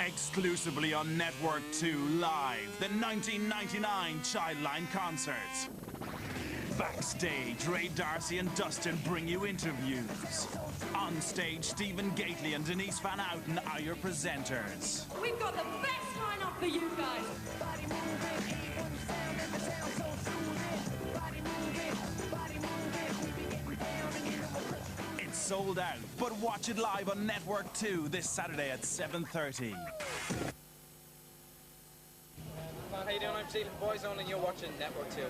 Exclusively on Network 2 Live, the 1999 Childline Concerts. Backstage, Ray Darcy and Dustin bring you interviews. On stage, Stephen Gately and Denise Van Outen are your presenters. We've got the best lineup for you guys. It's sold out, but watch it live on Network 2 this Saturday at 7:30. How you doing? I'm Stephen Boyzone and you're watching Network 2.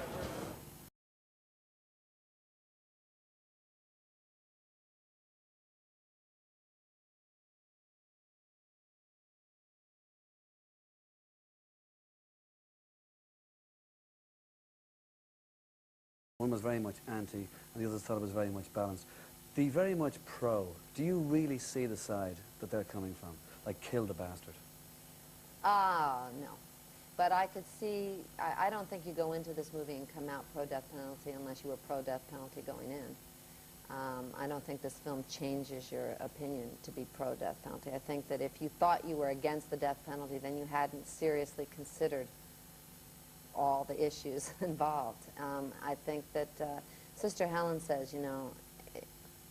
One was very much anti, and the others thought it was very much balanced. The very much pro, do you really see the side that they're coming from? Like, kill the bastard? No. But I could see, I don't think you go into this movie and come out pro-death penalty unless you were pro-death penalty going in. I don't think this film changes your opinion to be pro-death penalty. I think that if you thought you were against the death penalty, then you hadn't seriously considered all the issues involved. I think that Sister Helen says, you know,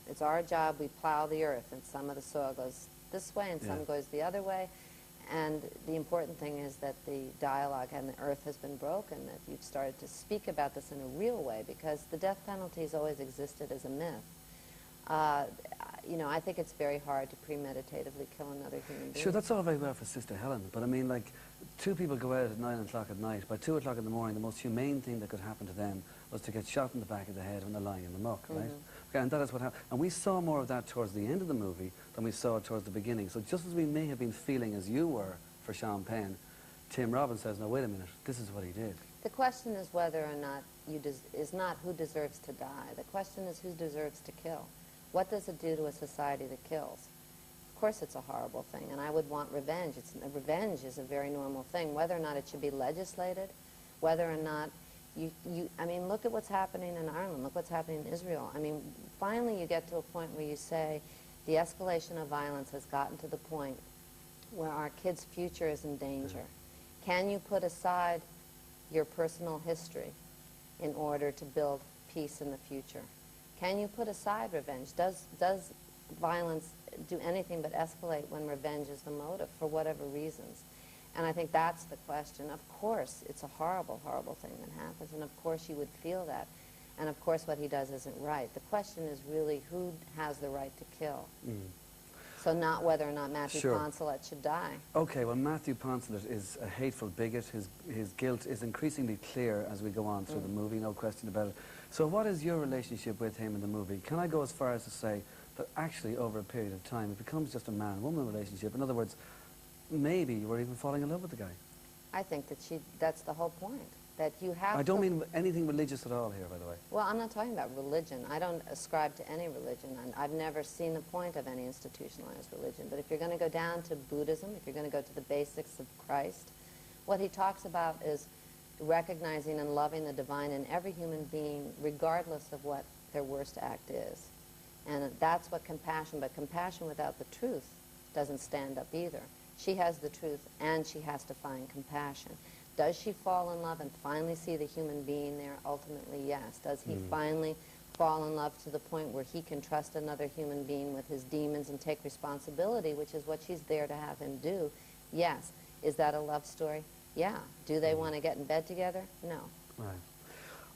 it's our job, we plow the earth, and some of the soil goes this way and some goes the other way. And the important thing is that the dialogue and the earth has been broken, that you've started to speak about this in a real way, because the death penalty has always existed as a myth. You know, I think it's very hard to premeditatively kill another human being. Sure, that's all very well for Sister Helen, but I mean, like, two people go out at 9 o'clock at night. By 2 o'clock in the morning, the most humane thing that could happen to them was to get shot in the back of the head when they're lying in the muck, right? Okay, and that is what happened. And we saw more of that towards the end of the movie than we saw towards the beginning. So just as we may have been feeling as you were for Sean Penn, Tim Robbins says, no, wait a minute, this is what he did. The question is whether or not is not who deserves to die. The question is who deserves to kill. What does it do to a society that kills? Of course it's a horrible thing, and I would want revenge. Revenge is a very normal thing. Whether or not it should be legislated, whether or not I mean, look at what's happening in Ireland, look what's happening in Israel. I mean, finally you get to a point where you say the escalation of violence has gotten to the point where our kids' future is in danger. Can you put aside your personal history in order to build peace in the future? Can you put aside revenge? Does violence do anything but escalate when revenge is the motive for whatever reasons? And I think that's the question. Of course, it's a horrible, horrible thing that happens, and of course you would feel that. And of course what he does isn't right. The question is really who has the right to kill. So not whether or not Matthew Poncelet should die. Okay, well, Matthew Poncelet is a hateful bigot. His guilt is increasingly clear as we go on through the movie, no question about it. So what is your relationship with him in the movie? Can I go as far as to say that actually over a period of time it becomes just a man-woman relationship? In other words, maybe you were even falling in love with the guy. I think that that's the whole point. That you have I don't mean anything religious at all here, by the way. Well, I'm not talking about religion. I don't ascribe to any religion. And I've never seen the point of any institutionalized religion. But if you're going to go down to Buddhism, if you're going to go to the basics of Christ, what he talks about is recognizing and loving the divine in every human being, regardless of what their worst act is. And that's what compassion, but compassion without the truth doesn't stand up either. She has the truth, and she has to find compassion. Does she fall in love and finally see the human being there? Ultimately, yes. Does he finally fall in love to the point where he can trust another human being with his demons and take responsibility, which is what she's there to have him do? Yes. Is that a love story? Yeah. Do they want to get in bed together? No. Right.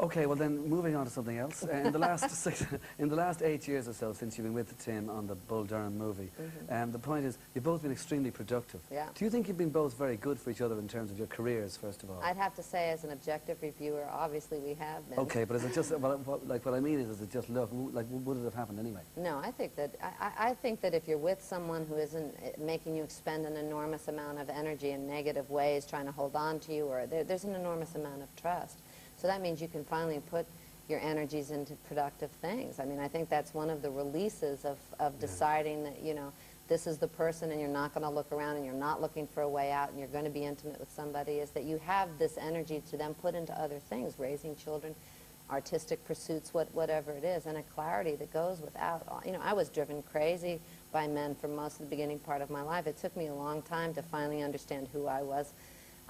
Okay, well then, moving on to something else. In the last 8 years or so since you've been with Tim on the Bull Durham movie, the point is, you've both been extremely productive. Yeah. Do you think you've been both very good for each other in terms of your careers, first of all? I'd have to say, as an objective reviewer, obviously we have been. Okay, but is it just, what I mean is it just luck? Like, would it have happened anyway? No, I think that if you're with someone who isn't making you expend an enormous amount of energy in negative ways, trying to hold on to you, or there's an enormous amount of trust. So that means you can finally put your energies into productive things. I mean, I think that's one of the releases of deciding that, you know, this is the person and you're not going to look around and you're not looking for a way out and you're going to be intimate with somebody, is that you have this energy to then put into other things, raising children, artistic pursuits, whatever it is, and a clarity that goes without, you know, I was driven crazy by men for most of the beginning part of my life. It took me a long time to finally understand who I was,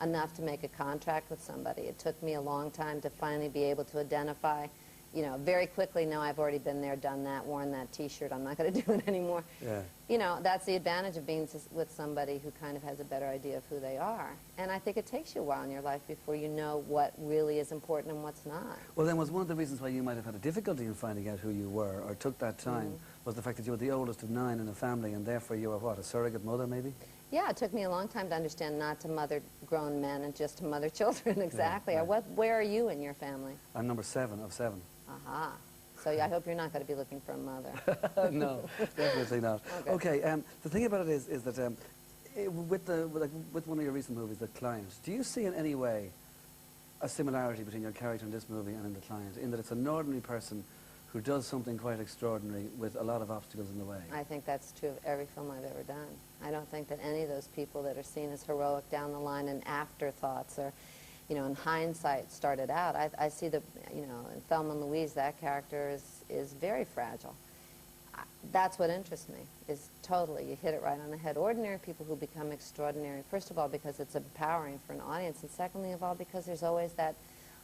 enough to make a contract with somebody. It took me a long time to finally be able to identify, you know, very quickly, no, I've already been there, done that, worn that T-shirt, I'm not going to do it anymore. Yeah. You know, that's the advantage of being with somebody who kind of has a better idea of who they are. And I think it takes you a while in your life before you know what really is important and what's not. Well, then was one of the reasons why you might have had a difficulty in finding out who you were, or took that time, was the fact that you were the oldest of 9 in a family, and therefore you were, what, a surrogate mother, maybe? Yeah, it took me a long time to understand not to mother grown men and just to mother children, exactly. Yeah, right. Where are you in your family? I'm number 7 of 7. Aha. So I hope you're not going to be looking for a mother. No, definitely not. Okay, the thing about it is that with one of your recent movies, The Client, do you see in any way a similarity between your character in this movie and in The Client, in that it's an ordinary person who does something quite extraordinary with a lot of obstacles in the way? I think that's true of every film I've ever done. I don't think that any of those people that are seen as heroic down the line and afterthoughts or, you know, in hindsight started out. I see the, you know, in Thelma and Louise, that character is very fragile. That's what interests me, is totally, you hit it right on the head. Ordinary people who become extraordinary, first of all, because it's empowering for an audience, and secondly of all, because there's always that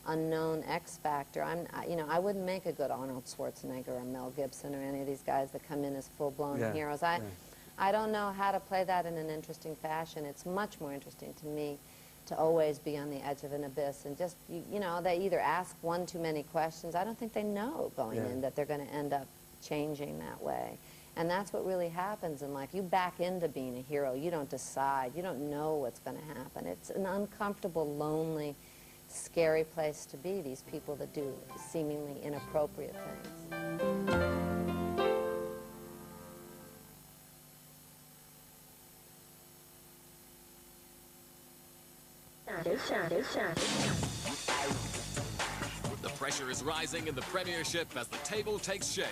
unknown X factor. You know, I wouldn't make a good Arnold Schwarzenegger or Mel Gibson or any of these guys that come in as full-blown heroes. I don't know how to play that in an interesting fashion. It's much more interesting to me to always be on the edge of an abyss and just, you know, they either ask one too many questions. I don't think they know going in that they're going to end up changing that way. And that's what really happens in life. You back into being a hero. You don't decide. You don't know what's going to happen. It's an uncomfortable, lonely, scary place to be, these people that do seemingly inappropriate things. The pressure is rising in the Premiership as the table takes shape.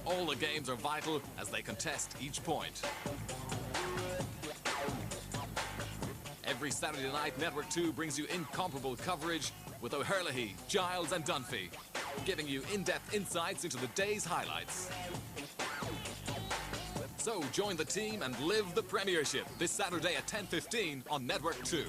All the games are vital as they contest each point. Every Saturday night, Network 2 brings you incomparable coverage with O'Herlihy, Giles and Dunphy, giving you in-depth insights into the day's highlights. So join the team and live the Premiership this Saturday at 10:15 on Network 2.